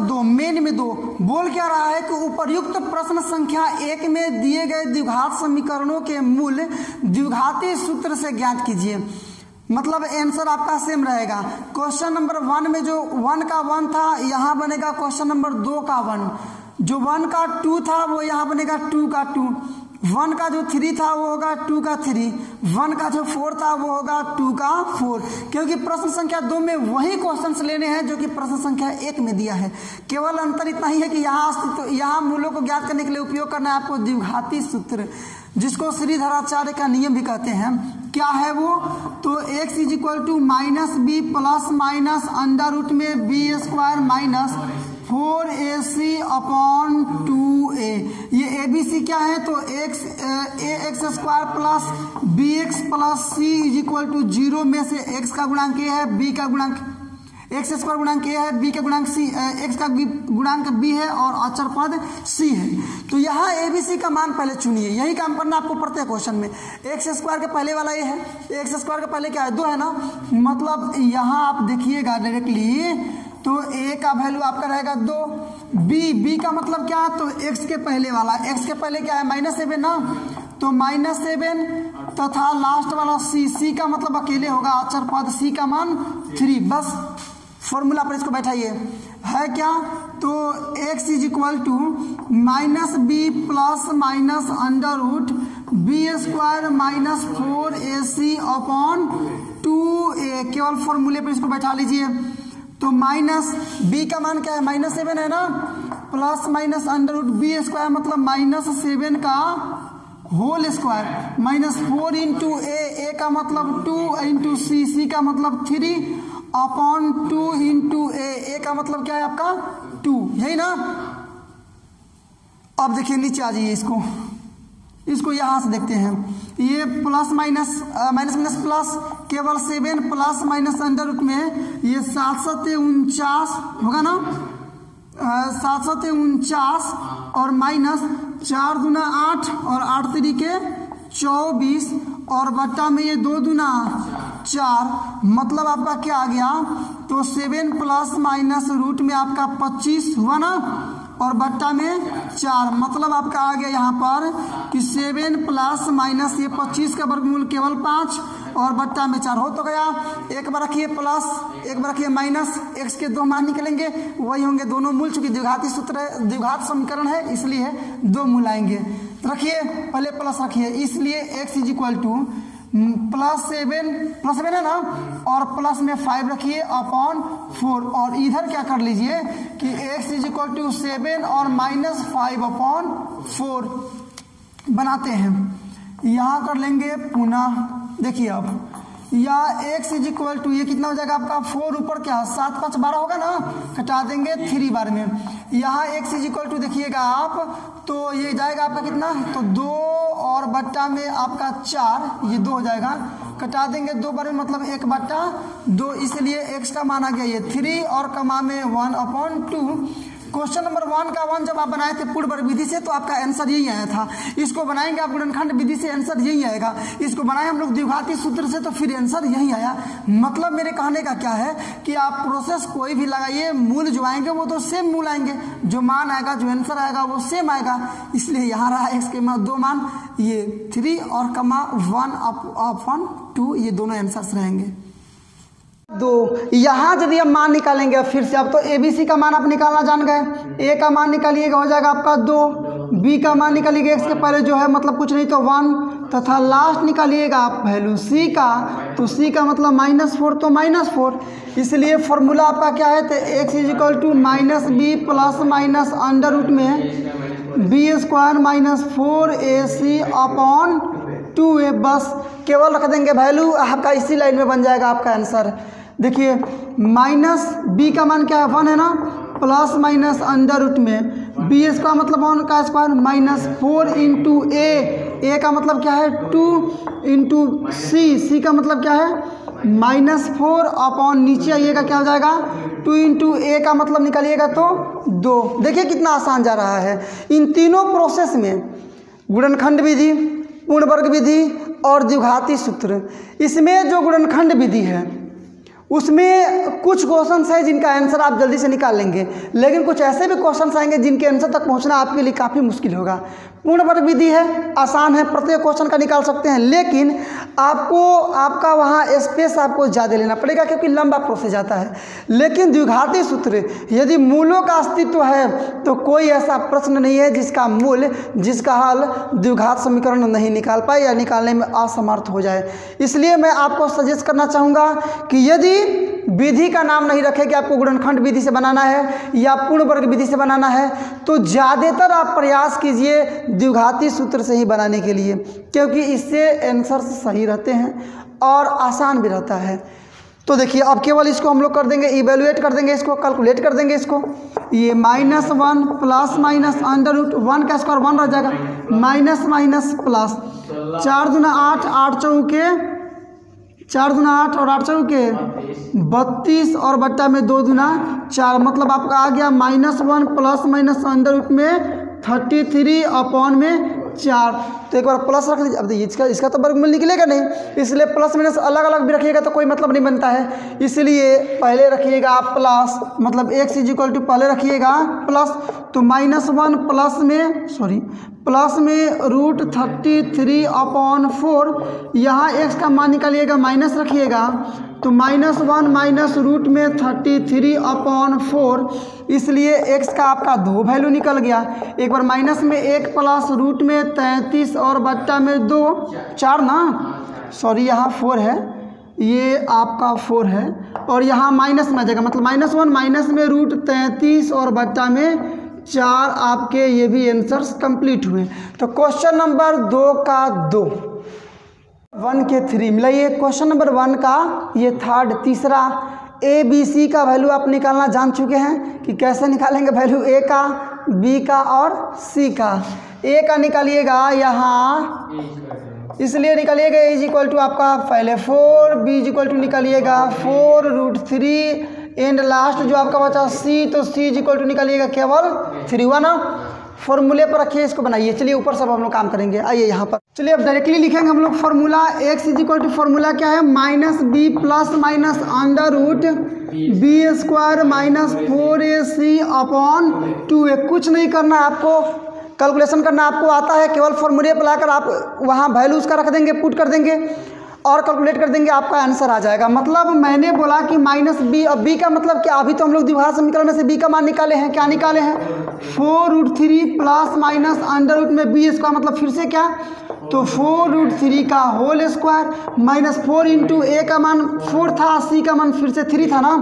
2, main में 2 बोल क्या रहा है कि उपर्युक्त प्रश्न संख्या 1 में दिए गए द्विघात समीकरणों के मूल द्विघाती सूत्र से ज्ञात कीजिए। मतलब आंसर आपका सेम रहेगा। क्वेश्चन नंबर 1 में जो 1 का 1 था यहाँ बनेगा क्वेश्चन नंबर 2 का 1, जो 1 का 2 था वो यहाँ बनेगा 2 का 2, 1 का जो 3 था वो होगा 2 का 3, 1 का जो 4 था वो होगा 2 का 4, क्योंकि प्रश्न संख्या 2 में वही क्वेश्चंस लेने हैं जो कि प्रश्न संख्या 1 में दिया है। केवल अंतर इतना ही है कि यहाँ मूलों को ज्ञात करने के लिए उपयोग करना है आपको द्विघाती सूत्र, जिसको श्रीधराचार्य का नियम भी कहते हैं। क्या है वो? तो x is equal to minus B plus minus under root में B square minus 4ac upon 2a। ये abc क्या है? तो ax स्क्वायर प्लस bx प्लस c इज इक्वल टू 0 में से x का गुणांक a है, b का गुणांक x स्क्वायर गुणांक a है, b का गुणांक c, x का गुणांक b है और अचर पद c है। तो यहाँ abc का मान पहले चुनिए, यही काम करना आपको प्रत्येक क्वेश्चन में। x स्क्वायर के पहले वाला ये है, x स्क्वायर के पहले क्या है? 2 है ना, मतलब यहाँ आप देखिएगा डायरेक्टली तो a का वैल्यू आपका रहेगा 2, b का मतलब क्या है? तो x के पहले वाला, x के पहले क्या है? -7 ना, तो -7 तथा लास्ट वाला c का मतलब अकेले होगा अचर पद c का मान 3। बस फॉर्मूला पर इसको बैठाइए, है क्या? तो x is equal to minus B plus minus under root b square minus 4ac upon 2a। केवल फॉर्मूले पर इसको बैठा लीजिए। तो माइनस b का मान क्या है? -7 है ना, plus minus under root b square मतलब -7 का whole square minus 4 into a का मतलब 2 इंटू सी का मतलब 3 अपॉन 2 इंटू ए का मतलब क्या है आपका 2, यही ना। अब देखिए नीचे आ जाइए, इसको यहां से देखते हैं। ये प्लस माइनस माइनस प्लस केवल 7 प्लस माइनस अंडर रूट में ये 749 होगा ना, 749 और माइनस 4 दूना 8 और 8 तरीके 24 और बट्टा में ये 2 दूना 4, मतलब आपका क्या आ गया? तो 7 प्लस माइनस रूट में आपका 25 हुआ ना, और बट्टा में 4, मतलब आपका आ गया यहाँ पर कि 7 प्लस माइनस ये 25 का वर्गमूल केवल 5 और बट्टा में 4 हो तो गया। एक बार रखिए प्लस, एक बार रखिए माइनस, x के 2 मान निकलेंगे वही होंगे दोनों मूल, चूंकि द्विघाती सूत्र है, द्विघात समीकरण है इसलिए 2 मूल आएंगे। रखिए पहले प्लस रखिए, इसलिए x इज इक्वल टू +7 है ना, और प्लस में 5 रखिए अपॉन 4, और इधर क्या कर लीजिए कि x इज इक्वल टू 7 और -5 अपॉन 4 बनाते हैं। यहाँ कर लेंगे पुनः, देखिए अब या x इज इक्वल टू ये कितना हो जाएगा आपका 4 ऊपर क्या 7 5 12 होगा ना, कटा देंगे 3 बार में। यहाँ x इज इक्वल टू देखिएगा आप, तो ये जाएगा आपका कितना, तो 2 और बट्टा में आपका 4, ये 2 हो जाएगा, कटा देंगे 2 बार में मतलब 1 बट्टा 2, इसलिए x का मान आ गया ये 3 और कमा में 1/2। क्वेश्चन नंबर 1 का 1 जब आप बनाए थे पूर्ण वर्ग विधि से तो आपका आंसर यही आया था। इसको बनाएंगे आप गुणनखंड विधि से, आंसर यही आएगा। इसको बनाए हम लोग द्विघाती सूत्र से तो फिर आंसर यही आया। मतलब मेरे कहने का क्या है कि आप प्रोसेस कोई भी लगाइए, मूल जो आएंगे वो तो सेम मूल आएंगे, जो मान आएगा जो आंसर आएगा वो सेम आएगा। इसलिए यहाँ रहा x के 2 मान, ये 3 और कमा 1/2, ये दोनों आंसर्स रहेंगे। 2 यहाँ यदि हम मान निकालेंगे फिर से, अब तो ABC का मान आप निकालना जान गए। A का मान निकालिएगा हो जाएगा आपका 2, B का मान निकालिएगा x के पहले जो है मतलब कुछ नहीं तो 1, तथा लास्ट निकालिएगा आप वैल्यू C का, तो C का मतलब -4 तो -4, इसलिए फॉर्मूला आपका क्या है, तो x is equal to -b plus minus under root में b square minus 4ac upon 2a। बस केवल रख देंगे वैल्यू, आपका इसी लाइन में बन जाएगा आपका आंसर। देखिए -b का मान क्या है 1 है ना, प्लस माइनस अंडर रूट में b इसका मतलब 1 का स्क्वायर माइनस 4 इंटू a का मतलब क्या है 2 इंटू c का मतलब क्या है -4 अपॉन नीचे आइएगा क्या हो जाएगा 2 इंटू a का मतलब निकालिएगा तो 2। देखिए कितना आसान जा रहा है। इन तीनों प्रोसेस में गुणनखंड विधि, पूर्ण वर्ग विधि और द्विघाती सूत्र, इसमें जो गुणनखंड विधि है उसमें कुछ क्वेश्चंस है जिनका आंसर आप जल्दी से निकाल लेंगे, लेकिन कुछ ऐसे भी क्वेश्चंस आएंगे जिनके आंसर तक पहुंचना आपके लिए काफ़ी मुश्किल होगा। पूर्ण वर्ग विधि है, आसान है, प्रत्येक क्वेश्चन का निकाल सकते हैं, लेकिन आपका वहाँ स्पेस आपको ज़्यादा लेना पड़ेगा क्योंकि लंबा प्रोसेस जाता है। लेकिन द्विघाती सूत्र यदि मूलों का अस्तित्व है तो कोई ऐसा प्रश्न नहीं है जिसका हल द्विघात समीकरण नहीं निकाल पाए या निकालने में असमर्थ हो जाए। इसलिए मैं आपको सजेस्ट करना चाहूँगा कि यदि विधि का नाम नहीं रखे कि आपको गुणनखंड विधि से बनाना है या पूर्ण वर्ग विधि से बनाना है, तो ज़्यादातर आप प्रयास कीजिए द्विघाती सूत्र से ही बनाने के लिए, क्योंकि इससे आंसर सही रहते हैं और आसान भी रहता है। तो देखिए अब केवल इसको हम लोग कर देंगे, इवेलुएट कर देंगे, इसको कैलकुलेट कर देंगे। इसको ये -1 प्लस माइनस अंडर रूट 1 का स्क्वायर 1 रह जाएगा, माइनस माइनस प्लस 4 दूना 8, 8 चौके 4 दूना 8 और 8 चौके 32 और बट्टा में 2 दूना 4, मतलब आपका आ गया -1 प्लस माइनस अंडर रूट में 33 अपॉन में 4। तो एक बार प्लस रख लीजिए। अब इसका तो वर्गमूल निकलेगा नहीं, इसलिए प्लस माइनस अलग अलग भी रखिएगा तो कोई मतलब नहीं बनता है। इसलिए पहले रखिएगा आप प्लस, मतलब x इक्वल टू पहले रखिएगा प्लस, तो -1 प्लस में रूट 33 अपॉन 4, यहाँ x का मान निकालिएगा माइनस रखिएगा, तो -1 माइनस रूट में 33 अपॉन 4, इसलिए x का आपका 2 वैल्यू निकल गया। एक बार माइनस में 1 प्लस रूट में 33 और बट्टा में 2 4 ना, सॉरी यहाँ 4 है, ये आपका 4 है और यहाँ माइनस में आ जाएगा, मतलब -1 माइनस में रूट 33 और बट्टा में 4, आपके ये भी आंसर्स कंप्लीट हुए। तो क्वेश्चन नंबर 2 का 2, 1 के 3 मिलाइए। क्वेश्चन नंबर 1 का ये थर्ड तीसरा ए बी सी का वैल्यू आप निकालना जान चुके हैं कि कैसे निकालेंगे वैल्यू ए का, बी का और सी का। ए का निकालिएगा यहाँ, इसलिए निकालिएगा ए इज इक्वल टू आपका पहले 4, बी इज इक्वल टू निकालिएगा 4 रूट 3 एंड लास्ट जो आपका बचा सी, तो सी इज इक्वल टू निकालिएगा केवल 3 हुआ ना। फॉर्मूले पर रखिए, इसको बनाइए। चलिए ऊपर सब हम लोग काम करेंगे, आइए यहाँ पर। चलिए अब डायरेक्टली लिखेंगे हम लोग formula. x is equal to formula क्या है, -b plus minus under root b square minus 4ac upon 2a। कुछ नहीं करना है आपको, कैलकुलेशन करना आपको आता है, केवल फॉर्मूले पर लाकर आप वहाँ वैल्यू उसका रख देंगे, पुट कर देंगे और कैलकुलेट कर देंगे, आपका आंसर आ जाएगा। मतलब मैंने बोला कि -b, अब b का मतलब क्या, अभी तो हम लोग द्विघात समीकरण में से b का मान निकाले हैं। क्या निकाले हैं, 4 root 3 plus minus under root में b स्क्वायर, मतलब फिर से क्या, तो 4 रूट 3 का whole square minus 4 into a का मान 4 था, c का मान फिर से 3 था ना,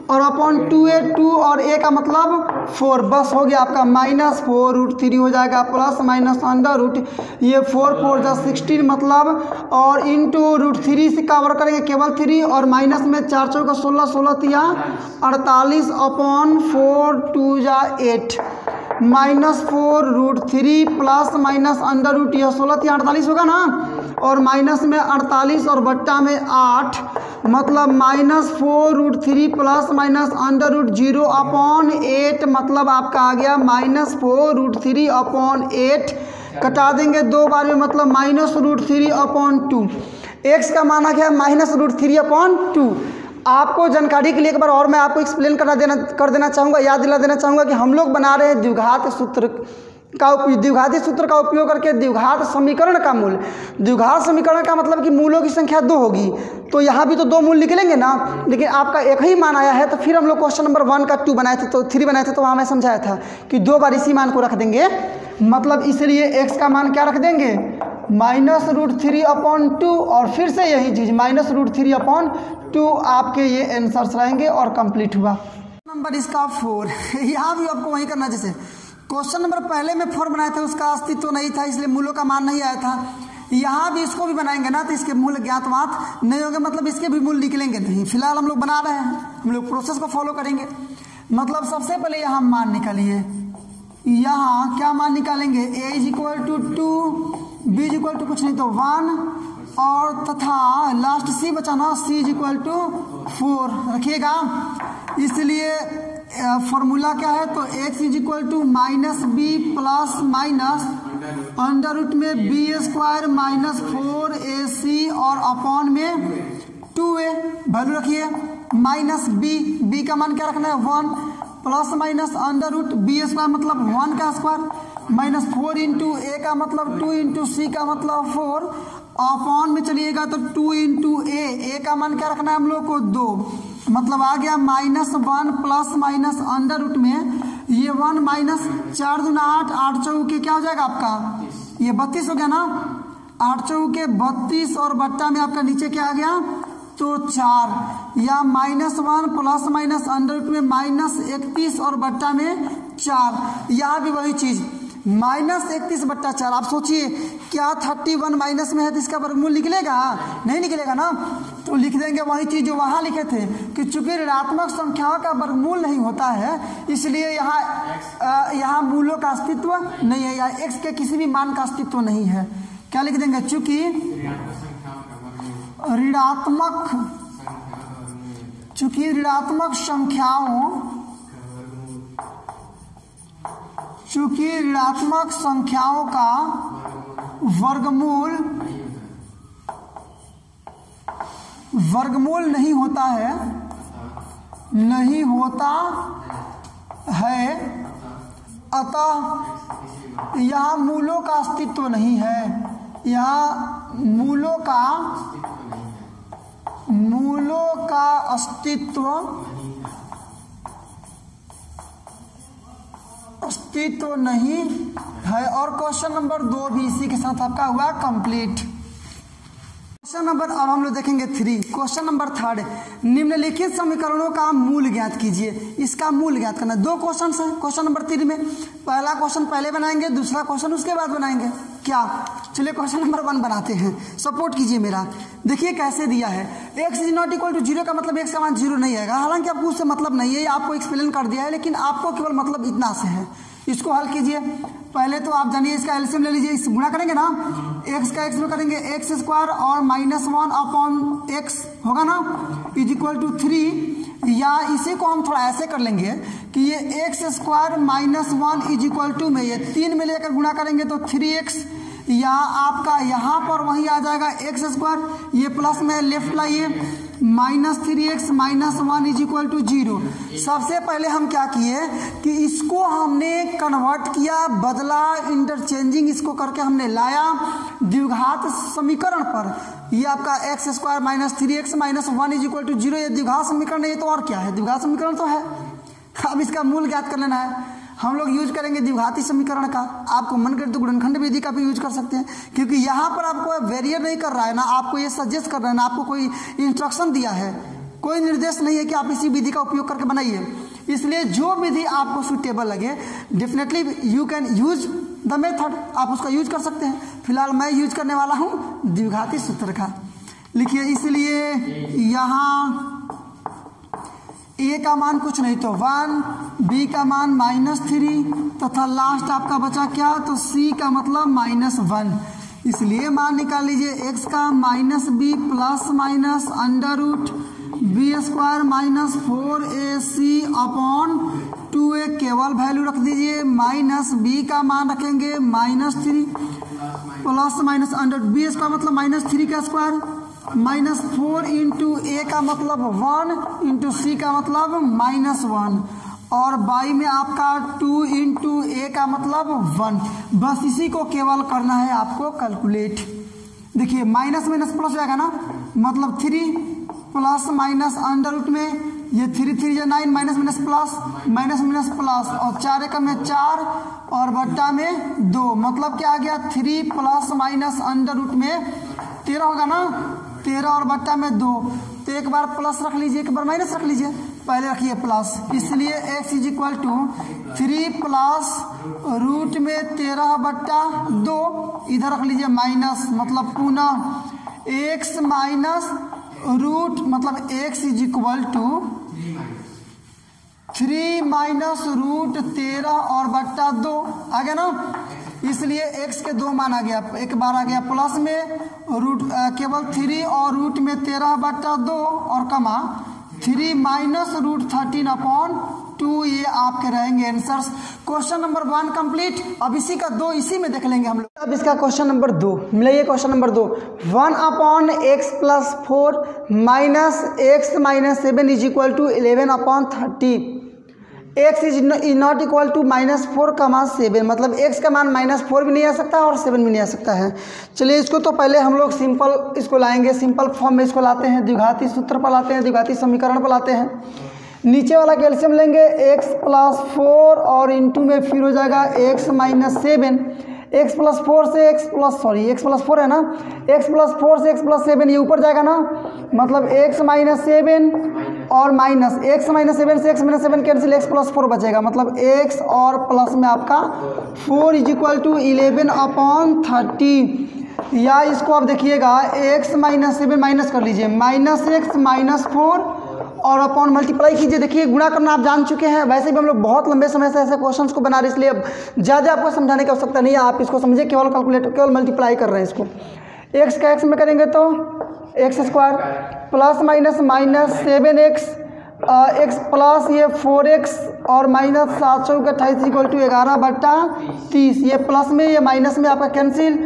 और अपॉन 2a 2 और a का मतलब 4, बस हो गया आपका -4 रूट 3 हो जाएगा प्लस माइनस अंडर रूट, ये 4 4 जा 16 मतलब, और इंटू रूट 3 से कवर करेंगे केवल 3, और माइनस में 4 चौका 16 16 तिया 48 अपॉन 4 2 जा 8, -4 root 3 plus minus under root, यह 16 तिया 48 होगा ना, और माइनस में 48 और बट्टा में 8, मतलब -4 root 3 plus minus under root 0 upon 8, मतलब आपका आ गया -4 रूट 3 अपॉन 8, कटा देंगे 2 बार में, मतलब -√3 अपॉन 2। x का मान आ गया -√3 अपॉन 2। आपको जानकारी के लिए एक बार और मैं आपको एक्सप्लेन कर देना चाहूँगा, याद दिला देना चाहूँगा कि हम लोग बना रहे हैं द्विघात सूत्र द्विघाती सूत्र का उपयोग करके द्विघात समीकरण का मूल। द्विघात समीकरण का मतलब कि मूलों की संख्या 2 होगी, तो यहाँ भी तो 2 मूल निकलेंगे ना, लेकिन आपका एक ही मान आया है। तो फिर हम लोग क्वेश्चन नंबर 1 का 2 बनाए थे, तो 3 बनाए थे, तो वहाँ मैं समझाया था कि 2 बार इसी मान को रख देंगे, मतलब इसलिए x का मान क्या रख देंगे, -√3 अपॉन 2, और फिर से यही चीज़ -√3 अपॉन 2, आपके ये आंसर्स रहेंगे और कंप्लीट हुआ। नंबर इसका 4, यहाँ भी आपको वही करना, जैसे क्वेश्चन नंबर पहले में 4 बनाए थे, उसका अस्तित्व नहीं था, इसलिए मूलों का मान नहीं आया था। यहाँ भी इसको भी बनाएंगे ना, तो इसके मूल ज्ञातवात नहीं होंगे, मतलब इसके भी मूल निकलेंगे नहीं। फिलहाल हम लोग बना रहे हैं, हम लोग प्रोसेस को फॉलो करेंगे। मतलब सबसे पहले यहाँ मान निकालिए, यहाँ क्या मान निकालेंगे, a is equal to 2, b is equal to कुछ नहीं तो 1, और तथा लास्ट c बचा ना, c इज इक्वल टू 4 रखिएगा। इसलिए फॉर्मूला क्या है, तो x is equal to -b plus minus under root में b स्क्वायर माइनस 4ac और अपॉन में 2a वैल्यू रखिए। माइनस बी का मान क्या रखना है 1 plus minus under root b square मतलब 1 का स्क्वायर माइनस 4 इंटू ए का मतलब 2 इंटू सी का मतलब 4 अपॉन में चलिएगा तो 2 इंटू ए का मान क्या रखना है हम लोग को 2 मतलब आ गया -1 प्लस माइनस अंडर रूट में ये 1 माइनस 4 दूना 8 8 चौके क्या हो जाएगा आपका ये 32 हो गया ना 8 चौके 32 और बट्टा में आपका नीचे क्या आ गया तो 4 या -1 प्लस माइनस अंडर रूट में -31 और बट्टा में 4 यहाँ भी वही चीज -31/4 आप सोचिए क्या 31 माइनस में है तो इसका वर्गमूल निकलेगा नहीं निकलेगा ना तो लिख देंगे वही चीज जो वहां लिखे थे कि चूंकि ऋणात्मक संख्याओं का वर्गमूल नहीं होता है इसलिए यहाँ मूलों का अस्तित्व नहीं है या x के किसी भी मान का अस्तित्व नहीं है क्या लिख देंगे चूंकि ऋणात्मक संख्याओं का वर्गमूल नहीं होता है अतः यहाँ मूलों का अस्तित्व नहीं है मूलों का अस्तित्व नहीं है और क्वेश्चन नंबर 2 भी इसी के साथ आपका हुआ कंप्लीट। क्वेश्चन नंबर अब हम लोग देखेंगे 3 क्वेश्चन नंबर 3 निम्नलिखित समीकरणों का मूल ज्ञात कीजिए इसका मूल ज्ञात करना 2 क्वेश्चन है क्वेश्चन नंबर 3 में पहला क्वेश्चन पहले बनाएंगे दूसरा क्वेश्चन उसके बाद बनाएंगे क्या चलिए क्वेश्चन नंबर 1 बनाते हैं सपोर्ट कीजिए मेरा देखिए कैसे दिया है x is not equal to 0 का मतलब x का मान 0 नहीं आएगा हालांकि आपको उससे मतलब नहीं है आपको एक्सप्लेन कर दिया है लेकिन आपको केवल मतलब इतना से है इसको हल कीजिए पहले तो आप जानिए इसका एलसीएम ले लीजिए इस गुणा करेंगे ना x का x में करेंगे x स्क्वायर और -1 अपॉन x होगा ना इज इक्वल टू 3 या इसी को हम थोड़ा ऐसे कर लेंगे कि ये x square -1 is equal to में ये 3 में लेकर गुणा करेंगे तो 3x या आपका यहाँ पर वही आ जाएगा x स्क्वायर ये प्लस में लेफ्ट लाइए -3x -1 इज इक्वल टू 0 सबसे पहले हम क्या किए कि इसको हमने कन्वर्ट किया बदला इंटरचेंजिंग इसको करके हमने लाया द्विघात समीकरण पर ये आपका x square -3x -1 is equal to 0 ये द्विघात समीकरण नहीं तो और क्या है द्विघात समीकरण तो है अब इसका मूल ज्ञात कर लेना है हम लोग यूज करेंगे द्विघाती समीकरण का आपको मन करे तो गुणनखंड विधि का भी यूज कर सकते हैं क्योंकि यहाँ पर आपको वेरिएट नहीं कर रहा है ना आपको ये सजेस्ट कर रहा है ना आपको कोई इंस्ट्रक्शन दिया है कोई निर्देश नहीं है कि आप इसी विधि का उपयोग करके बनाइए इसलिए जो विधि आपको सुटेबल लगे definitely you can use the method आप उसका यूज कर सकते हैं फिलहाल मैं यूज करने वाला हूँ द्विघाती सूत्र का लिखिए इसलिए यहाँ a का मान कुछ नहीं तो 1 b का मान -3 तथा लास्ट आपका बचा क्या तो c का मतलब -1 इसलिए मान निकाल लीजिए x का -b plus minus under root b square -4ac upon 2a केवल वैल्यू रख दीजिए -b का मान रखेंगे -3 plus minus under b square मतलब -3 का स्क्वायर -4 इंटू ए का मतलब 1 इंटू सी का मतलब -1 और बाई में आपका 2 इंटू ए का मतलब 1 बस इसी को केवल करना है आपको कैलकुलेट देखिए माइनस माइनस प्लस जाएगा ना मतलब 3 प्लस माइनस अंडर रूट में ये 3 3 9 माइनस माइनस प्लस और 4 एकम में 4 और बट्टा में 2 मतलब क्या आ गया 3 प्लस माइनस अंडर रूट में 13 होगा ना 13 और बट्टा में 2 तो एक बार प्लस रख लीजिए एक बार माइनस रख लीजिए पहले रखिए प्लस इसलिए x is equal to 3 plus root में 13 बट्टा 2 इधर रख लीजिए माइनस मतलब पुनः x माइनस रूट मतलब x is equal to 3 minus root 13 और बट्टा 2 आ गया ना इसलिए x के 2 मान आ गया एक बार आ गया प्लस में रूट केवल 3 और रूट में 13 बट्टा 2 और कमा 3 माइनस रूट 13 अपॉन 2 ये आपके रहेंगे आंसर्स। Question number 1 complete. अब इसी का 2 इसी में देख लेंगे हम लोग। अब इसका क्वेश्चन नंबर 2 मिलाइए। Question number 2 1/x+4 -x - 7 = 11/30। x is not equal to -4, मतलब x का मान -4 भी नहीं आ सकता और 7 भी नहीं आ सकता है। चलिए इसको तो पहले हम लोग सिंपल इसको लाएंगे, सिंपल फॉर्म में इसको लाते हैं, द्विघाती सूत्र पर लाते हैं, द्विघाती समीकरण पर लाते हैं। नीचे वाला कैल्शियम लेंगे x+4 और इंटू में फिर हो जाएगा x - 7। x+4 से x+4 है ना, x+4 से x+7 ये ऊपर जाएगा ना, मतलब x - 7 और माइनस x - 7 से x - 7 कैंसिल, x+4 बचेगा, मतलब x और प्लस में आपका 4 = 11/30। या इसको आप देखिएगा x - 7 माइनस कर लीजिए, -x - 4 और अपॉन मल्टीप्लाई कीजिए। देखिए गुणा करना आप जान चुके हैं, वैसे भी हम लोग बहुत लंबे समय से ऐसे क्वेश्चंस को बना रहे, इसलिए अब ज़्यादा आपको समझाने की आवश्यकता नहीं है। आप इसको समझिए, केवल कैलकुलेटर केवल मल्टीप्लाई कर रहे हैं इसको। x का x में करेंगे तो x² plus minus -7x x plus ये 4x और -728 = 11/30। ये प्लस में ये माइनस में आपका कैंसिल,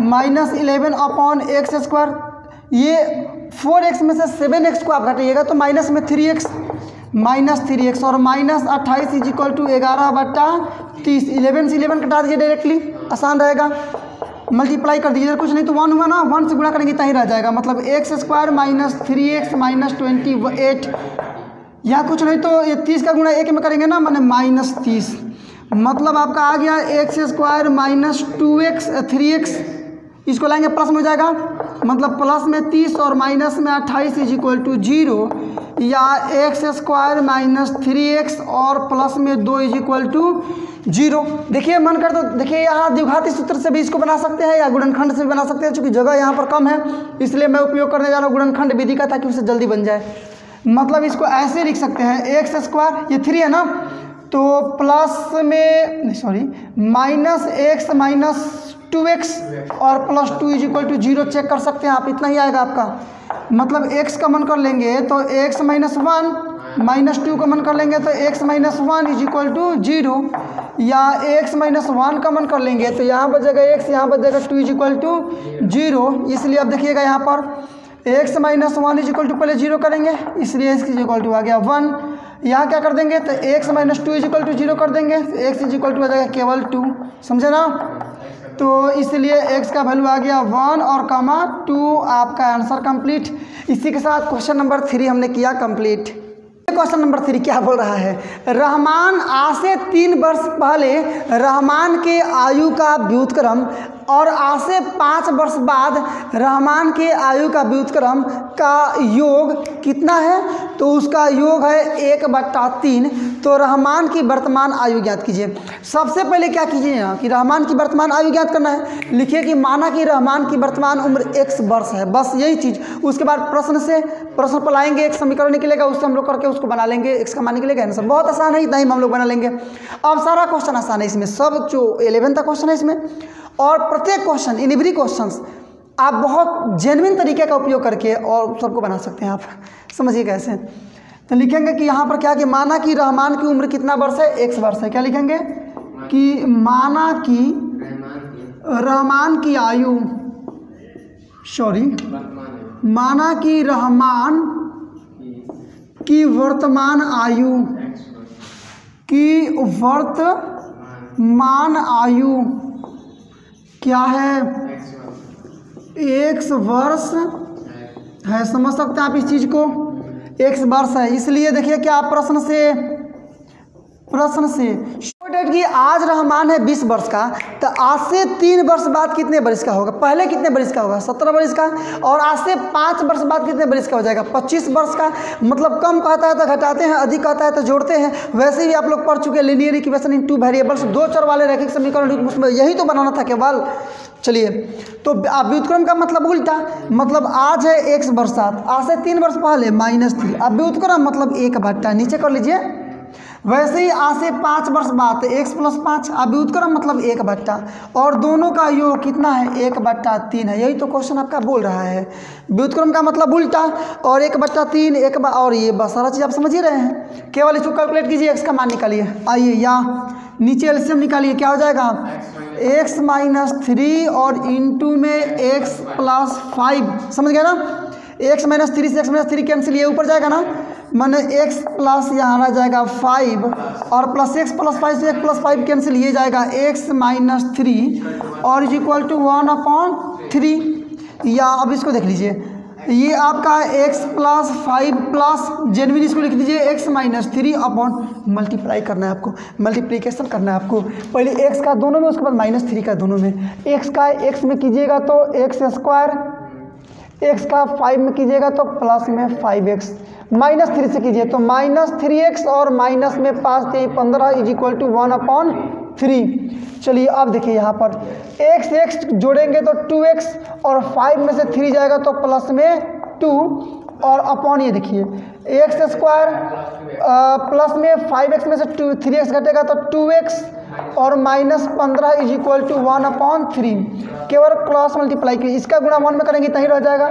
-11/x²। ये 4x में से 7x को आप घटाइएगा तो माइनस में 3x और -28 = 11/30। 11 से 11 कटा दीजिए डायरेक्टली, आसान रहेगा। मल्टीप्लाई कर दीजिए, कुछ नहीं तो 1 हुआ ना, 1 से गुणा करेंगे तहीं रह जाएगा, मतलब x² - 3x - 28। या कुछ नहीं तो ये 30 का गुणा 1 में करेंगे ना, माने -30, मतलब आपका आ गया x² - 2x 3x। इसको लाएंगे प्लस में हो जाएगा, मतलब प्लस में 30 और माइनस में 28 = 0, या x² - 3x और प्लस में 2 = 0। देखिए मन कर तो देखिए यहाँ द्विघाती सूत्र से भी इसको बना सकते हैं या गुणनखंड से भी बना सकते हैं। चूँकि जगह यहाँ पर कम है इसलिए मैं उपयोग करने जा रहा हूँ गुणनखंड विधि का, ताकि उससे जल्दी बन जाए। मतलब इसको ऐसे लिख सकते हैं, x², ये 3 है ना, तो प्लस में -x - 2x और +2 = 0 चेक कर सकते हैं आप, इतना ही आएगा आपका। मतलब x का मन कर लेंगे तो x - 1 -2 का मन कर लेंगे तो x - 1 = 0, या x - 1 का मन कर लेंगे तो यहाँ बचेगा x, यहाँ बचेगा 2 = 0। इसलिए अब देखिएगा यहाँ पर x - 1 = पहले 0 करेंगे, इसलिए x = आ गया 1। यहाँ क्या कर देंगे तो x - 2 = 0 कर देंगे, x = आ जाएगा केवल 2, समझे ना। तो इसलिए x का वैल्यू आ गया 1 और कमा 2, आपका आंसर कंप्लीट। इसी के साथ क्वेश्चन नंबर 3 हमने किया कंप्लीट। क्वेश्चन नंबर 3 क्या बोल रहा है, रहमान आज से 3 वर्ष पहले रहमान के आयु का व्युत्क्रम और आज से 5 वर्ष बाद रहमान के आयु का व्युत्क्रम का योग कितना है, तो उसका योग है 1/3। तो रहमान की वर्तमान आयु ज्ञात कीजिए। सबसे पहले क्या कीजिए यहाँ कि रहमान की वर्तमान आयु ज्ञात करना है। लिखिए कि माना कि रहमान की वर्तमान उम्र x वर्ष है, बस यही चीज़। उसके बाद प्रश्न पर लाएंगे, एक समीकरण निकलेगा, उससे हम लोग करके उसको बना लेंगे, x का मान निकलेगा आंसर। बहुत आसान है, इतना ही हम लोग बना लेंगे। अब सारा क्वेश्चन आसान है इसमें, सब जो 11 का क्वेश्चन है इसमें, और प्रत्येक क्वेश्चन इन एवरी क्वेश्चंस आप बहुत जेन्युइन तरीके का उपयोग करके और सबको बना सकते हैं। आप समझिए कैसे। तो लिखेंगे कि यहाँ पर क्या कि माना कि रहमान की उम्र कितना वर्ष है, x वर्ष है। क्या लिखेंगे कि माना कि रहमान की आयु, माना कि रहमान की वर्तमान आयु क्या है, x वर्ष है। समझ सकते हैं आप इस चीज़ को, x वर्ष है। इसलिए देखिए क्या आप प्रश्न से डेट की आज रहमान है 20 वर्ष का, तो आज से 3 वर्ष बाद कितने वर्ष का होगा, पहले कितने वर्ष का होगा 17 वर्ष का, और आज से 5 वर्ष बाद कितने वर्ष का हो जाएगा 25 वर्ष का। मतलब कम कहता है तो घटाते हैं, अधिक कहता है तो जोड़ते हैं। वैसे ही आप लोग पढ़ चुके लीनियर इक्वेशन इन 2 वेरिएबल्स, 2 चर वाले रैखिक समीकरण, उसमें यही तो बनाना था केवल। चलिए तो व्युत्क्रम का मतलब उल्टा, मतलब आज है x वर्षात, आज से 3 वर्ष पहले -3। अब व्युत्क्रम मतलब 1/, नीचे कर लीजिए वैसे ही आज से 5 वर्ष बाद x + 5 अब व्युत्क्रम मतलब 1/, और दोनों का योग कितना है 1/3 है। यही तो क्वेश्चन आपका बोल रहा है, व्युत्क्रम का मतलब उल्टा, और 1/3 और ये बस सारा चीज़ आप समझ ही रहे हैं। केवल इसको कैलकुलेट कीजिए, x का मान निकालिए। आइए या नीचे एलसीएम निकालिए, क्या हो जाएगा x - 3 और इंटू में x + 5, समझ गए ना। x - 3 से x - 3 कैंसिल, ये ऊपर जाएगा ना, माने x प्लस यहाँ आ जाएगा 5 और प्लस x + 5 से x + 5 कैंसिल, ये जाएगा x - 3 और इज इक्वल टू 1/3। या अब इसको देख लीजिए, ये आपका x + 5 प्लस जेनविन, इसको लिख दीजिए x - 3 अपॉन मल्टीप्लाई करना है आपको, मल्टीप्लिकेशन करना है आपको। पहले x का दोनों में, उसके बाद -3 का दोनों में। x का x में कीजिएगा तो x², x का 5 में कीजिएगा तो प्लस में 5x, -3 से कीजिए तो -3x और माइनस में 5 से 15 इज इक्वल टू 1/3। चलिए अब देखिए यहाँ पर x जोड़ेंगे तो 2x और 5 में से 3 जाएगा तो प्लस में 2 और अपॉन, ये देखिए x² प्लस में 5x में से 3x घटेगा तो 2x और -15 इज इक्वल टू 1/3। केवल क्रॉस मल्टीप्लाई कीजिए, इसका गुणा 1 में करेंगे तभी रह जाएगा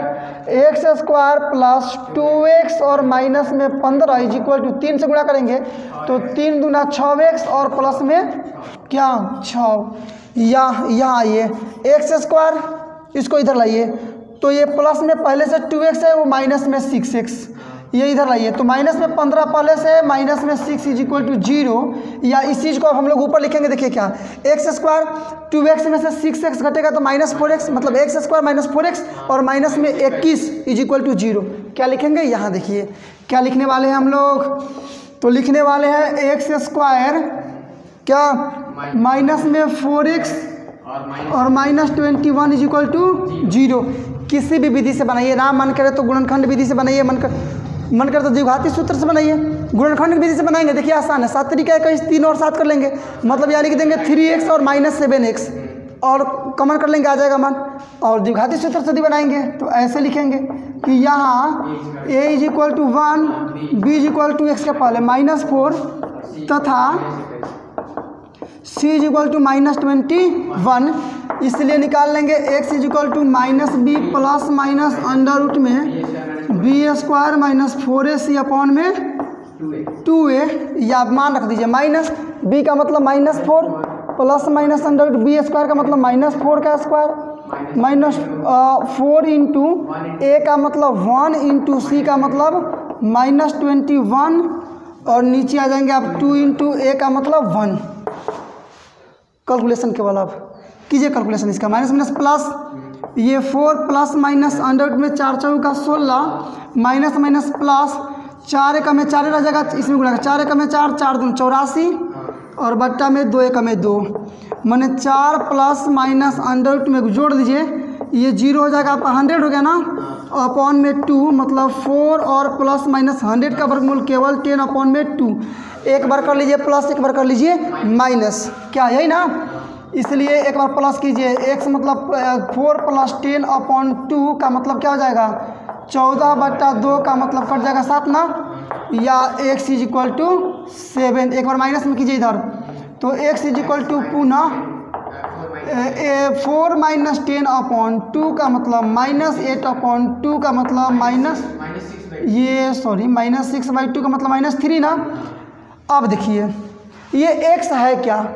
x² प्लस 2x और माइनस में 15 इज इक्वल टू 3 से गुणा करेंगे तो 3 दूना 6x और प्लस में क्या 6। या यहाँ आइए x², इसको इधर लाइए तो ये प्लस में पहले से 2x है, वो माइनस में 6x, ये इधर लाइए तो माइनस में 15 पहले से, माइनस में 6 इज इक्वल टू 0। या इस चीज़ को अब हम लोग ऊपर लिखेंगे, देखिए क्या x², 2x में से 6x घटेगा तो -4x, मतलब x² - 4x और माइनस में 21 इज इक्वल टू 0। क्या लिखेंगे यहाँ देखिए क्या लिखने वाले हैं हम लोग, तो लिखने वाले हैं x² क्या माइनस में 4x और -21 इज इक्वल टू 0। किसी भी विधि से बनाइए, ना मन करे तो गुणनखंड विधि से बनाइए, मन करे तो द्विघाती सूत्र से बनाइए। गुणनखंड विधि से बनाएंगे, देखिए आसान है, 7 तरीका है, कहीं 3 और 7 कर लेंगे, मतलब यहाँ लिख देंगे 3x और -7x और कॉमन कर लेंगे, आ जाएगा मान। और द्विघाती सूत्र से भी बनाएंगे तो ऐसे लिखेंगे कि यहाँ a is equal to 1, b is equal to x के पहले -4 तथा c इज इक्वल टू -21, इसलिए निकाल लेंगे x is equal to -b plus minus under root में b² - 4ac अपॉन में 2a, या मान रख दीजिए माइनस b का मतलब -4 plus minus under root b² का मतलब -4 का स्क्वायर -4 इंटू a का मतलब 1 इंटू c का मतलब -21 और नीचे आ जाएंगे आप 2 इंटू a का मतलब 1। कैलकुलेशन केवल आप कीजिए, कैलकुलेशन इसका माइनस प्लस, ये 4 प्लस माइनस अंडर रूट में 4 × 4 = 16 माइनस माइनस प्लस 4 × में 4 रह जाएगा, इसमें गुणा 4 × में 4 4 दूनी 84 और बट्टा में 2 × में 2 माने 4 प्लस माइनस अंडर रूट में जोड़ दीजिए, ये 0 हो जाएगा आपका 100 हो गया ना, अपॉन में 2 मतलब 4 और प्लस माइनस 100 का वर्गमूल केवल 10 अपॉन में 2। एक बार कर लीजिए प्लस, एक बार कर लीजिए माइनस, क्या यही ना, इसलिए एक बार प्लस कीजिए, x मतलब 4 + 10 अपॉन 2 का मतलब क्या हो जाएगा 14/2 का मतलब कट जाएगा 7 ना, या x इज इक्वल टू 7। एक बार माइनस में कीजिए इधर तो x इज इक्वल टू पुनः 4 - 10 अपॉन 2 का मतलब -8 अपॉन 2 का मतलब -6/2 का मतलब -3 ना। अब देखिए ये x है क्या,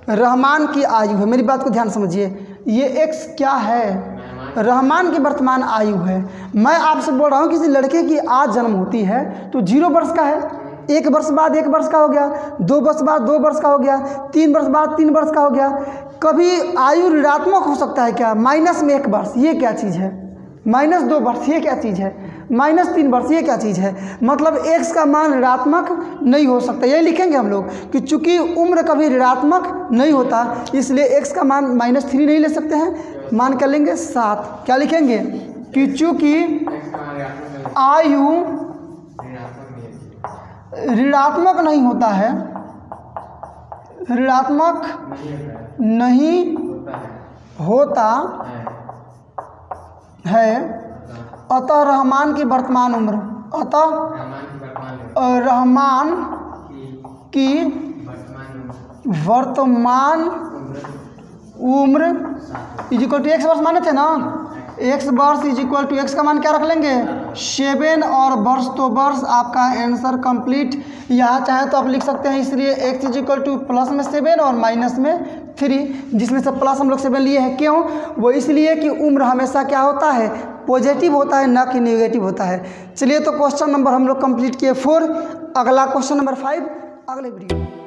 रहमान की आयु है, मेरी बात को ध्यान समझिए, ये x क्या है, रहमान की वर्तमान आयु है। मैं आपसे बोल रहा हूँ किसी लड़के की आज जन्म होती है तो 0 वर्ष का है, 1 वर्ष बाद 1 वर्ष का हो गया, 2 वर्ष बाद 2 वर्ष का हो गया, 3 वर्ष बाद 3 वर्ष का हो गया। कभी आयु ऋणात्मक हो सकता है क्या, -1 वर्ष, ये क्या चीज़ है, -2 वर्ष, ये क्या चीज़ है, -3 वर्ष, ये क्या चीज़ है, मतलब x का मान ऋणात्मक नहीं हो सकता। यही लिखेंगे हम लोग कि चूंकि उम्र कभी ऋणात्मक नहीं होता इसलिए x का मान -3 नहीं ले सकते हैं, मान कर लेंगे 7। क्या लिखेंगे कि चूंकि आयु ऋणात्मक नहीं होता है, ऋणात्मक नहीं होता है, अतः रहमान की वर्तमान उम्र, अतः रहमान की वर्तमान उम्र इज इक्वल टू एक्स वर्ष माने थे ना, एक्स वर्ष इज इक्वल टू एक्स का मान क्या रख लेंगे 7 और वर्ष तो वर्ष आपका आंसर कंप्लीट। यहाँ चाहे तो आप लिख सकते हैं, इसलिए x is equal two plus में 7 और माइनस में 3, जिसमें से प्लस हम लोग 7 लिए हैं। क्यों? वो इसलिए कि उम्र हमेशा क्या होता है, पॉजिटिव होता है, ना कि नेगेटिव होता है। चलिए तो क्वेश्चन नंबर हम लोग कंप्लीट किए 4। अगला क्वेश्चन नंबर 5 अगले वीडियो।